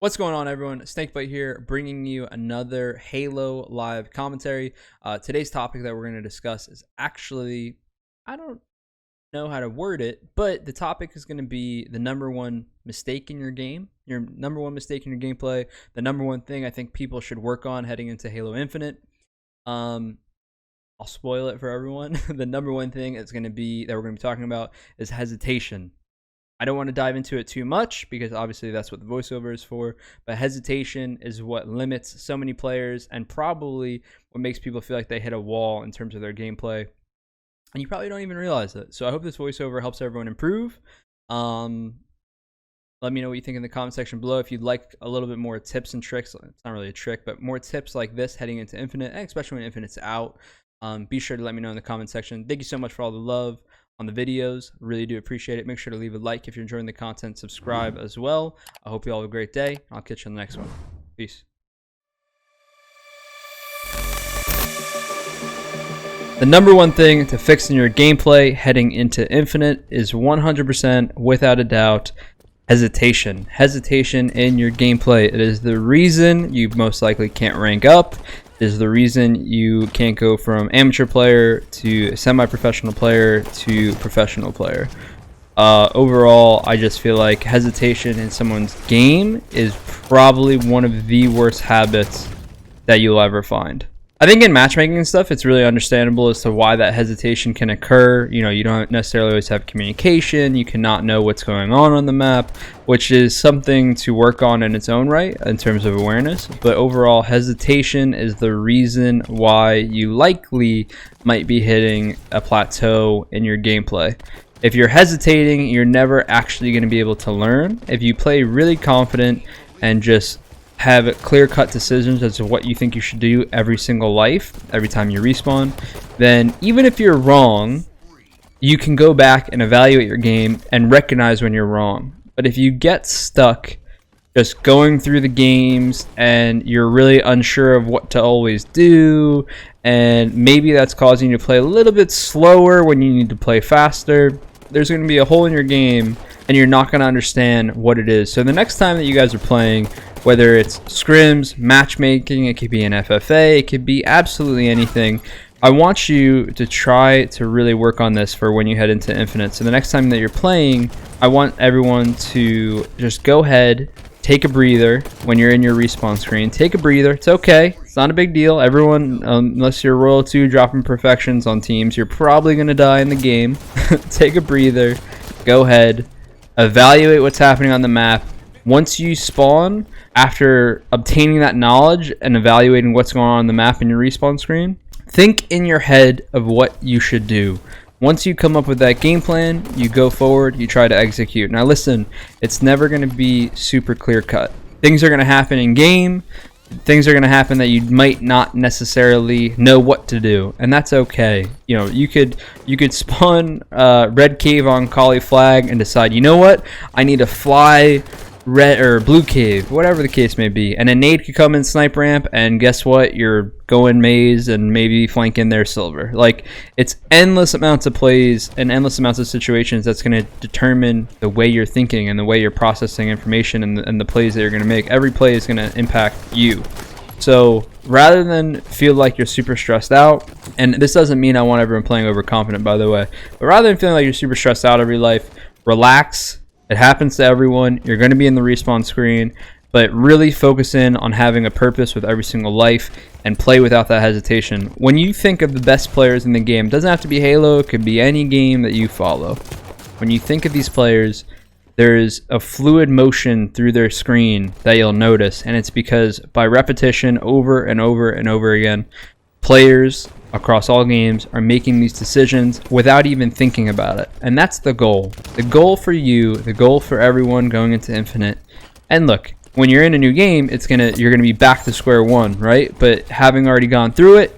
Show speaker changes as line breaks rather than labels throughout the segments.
What's going on, everyone? Snakebite here, bringing you another Halo live commentary. Today's topic that we're going to discuss is actually, I don't know how to word it, but the topic is going to be the number one mistake in your game, your number one mistake in your gameplay, the number one thing I think people should work on heading into Halo Infinite. I'll spoil it for everyone. The number one thing is going to be that we're going to be talking about is hesitation. I don't want to dive into it too much because obviously that's what the voiceover is for, but hesitation is what limits so many players and probably what makes people feel like they hit a wall in terms of their gameplay, and you probably don't even realize it. So I hope this voiceover helps everyone improve. Let me know what you think in the comment section below. If you'd like a little bit more tips and tricks, it's not really a trick, but more tips like this heading into Infinite, and especially when Infinite's out, be sure to let me know in the comment section. Thank you so much for all the love on the videos. Really do appreciate it. Make sure to leave a like if you're enjoying the content. Subscribe as well. I hope you all have a great day. I'll catch you on the next one. Peace. The number one thing to fix in your gameplay heading into Infinite is 100% without a doubt hesitation. Hesitation in your gameplay. It is the reason you most likely can't rank up. Is the reason you can't go from amateur player to semi-professional player to professional player. Overall, I just feel like hesitation in someone's game is probably one of the worst habits that you'll ever find. I think in matchmaking and stuff, it's really understandable as to why that hesitation can occur. You know, you don't necessarily always have communication. You cannot know what's going on the map, which is something to work on in its own right in terms of awareness. But overall, hesitation is the reason why you likely might be hitting a plateau in your gameplay. If you're hesitating, you're never actually going to be able to learn. If you play really confident and just have clear-cut decisions as to what you think you should do every single life, every time you respawn, then even if you're wrong, you can go back and evaluate your game and recognize when you're wrong. But if you get stuck just going through the games and you're really unsure of what to always do, and maybe that's causing you to play a little bit slower when you need to play faster, there's going to be a hole in your game and you're not going to understand what it is. So the next time that you guys are playing, whether it's scrims, matchmaking, it could be an FFA, it could be absolutely anything, I want you to try to really work on this for when you head into Infinite. So the next time that you're playing, I want everyone to just go ahead, take a breather when you're in your respawn screen. Take a breather. It's okay. It's not a big deal. Everyone, unless you're Royal 2 dropping perfections on teams, you're probably going to die in the game. Take a breather. Go ahead. Evaluate what's happening on the map. Once you spawn, after obtaining that knowledge and evaluating what's going on the map in your respawn screen, think in your head of what you should do. Once you come up with that game plan, you go forward, you try to execute. Now listen, it's never going to be super clear cut. Things are going to happen in game. Things are going to happen that you might not necessarily know what to do, and that's okay. You know, you could spawn red cave on Kali flag and decide, you know what, I need to fly red or blue cave, whatever the case may be, and a nade could come in snipe ramp, and guess what, you're going maze and maybe flanking their silver. Like, it's endless amounts of plays and endless amounts of situations that's going to determine the way you're thinking and the way you're processing information and the plays that you're going to make. Every play is going to impact you. So rather than feel like you're super stressed out, and this doesn't mean I want everyone playing overconfident, by the way, but rather than feeling like you're super stressed out every life, relax. It happens to everyone. You're going to be in the respawn screen, but really focus in on having a purpose with every single life and play without that hesitation. When you think of the best players in the game, it doesn't have to be Halo, it could be any game that you follow. When you think of these players, there's a fluid motion through their screen that you'll notice, and it's because by repetition over and over and over again, players across all games are making these decisions without even thinking about it. And that's the goal. The goal for you, the goal for everyone going into Infinite. And look, when you're in a new game, you're gonna be back to square one, right? But having already gone through it,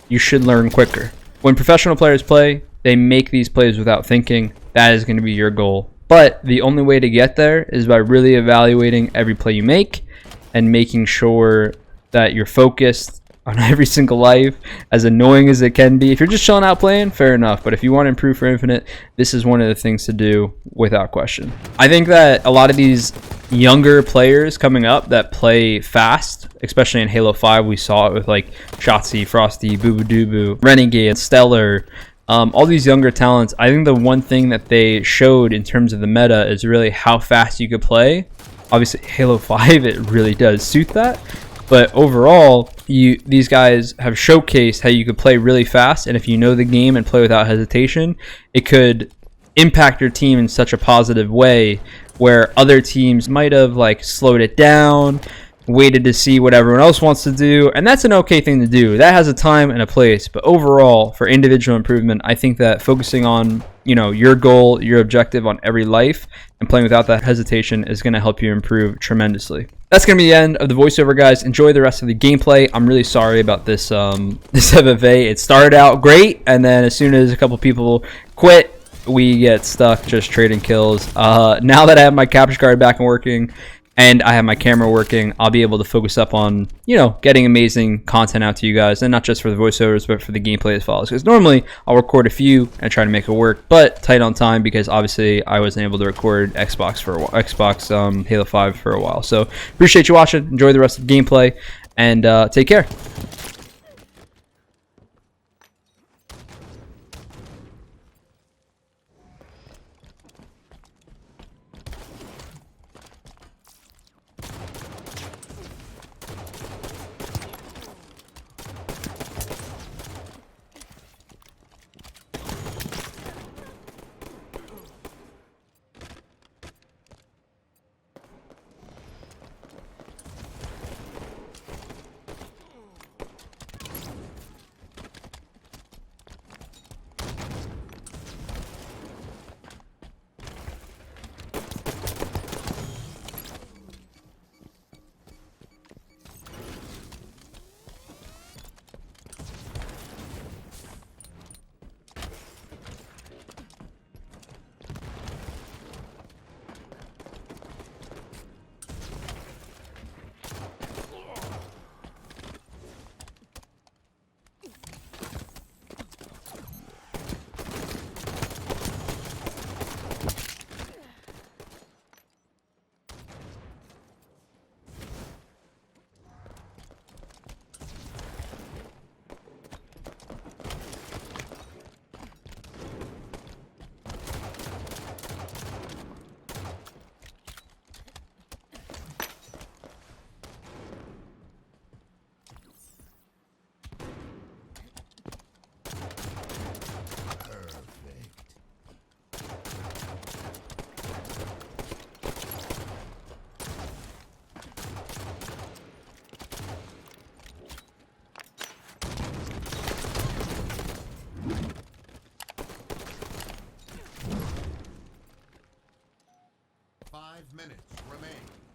you should learn quicker. When professional players play, they make these plays without thinking. That is gonna be your goal. But the only way to get there is by really evaluating every play you make and making sure that you're focused on every single life, as annoying as it can be. If you're just chilling out playing, fair enough. But if you want to improve for Infinite, this is one of the things to do without question. I think that a lot of these younger players coming up that play fast, especially in Halo 5, we saw it with like Shotzzy, Frosty, Bubudubu, Renegade, Stellar, all these younger talents. I think the one thing that they showed in terms of the meta is really how fast you could play. Obviously, Halo 5, it really does suit that. But overall, these guys have showcased how you could play really fast, and if you know the game and play without hesitation, it could impact your team in such a positive way where other teams might have like slowed it down, waited to see what everyone else wants to do, and that's an okay thing to do. That has a time and a place, but overall, for individual improvement, I think that focusing on, you know, your goal, your objective on every life, and playing without that hesitation is going to help you improve tremendously. That's going to be the end of the voiceover, guys. Enjoy the rest of the gameplay. I'm really sorry about this this FFA. It started out great, and then as soon as a couple people quit, we get stuck just trading kills. Now that I have my capture card back and working, and I have my camera working, I'll be able to focus up on, you know, getting amazing content out to you guys, and not just for the voiceovers, but for the gameplay as follows. Because normally I'll record a few and try to make it work, but tight on time because obviously I wasn't able to record Xbox for a while, Halo 5 for a while. So appreciate you watching. Enjoy the rest of the gameplay, and take care.
Minutes remain.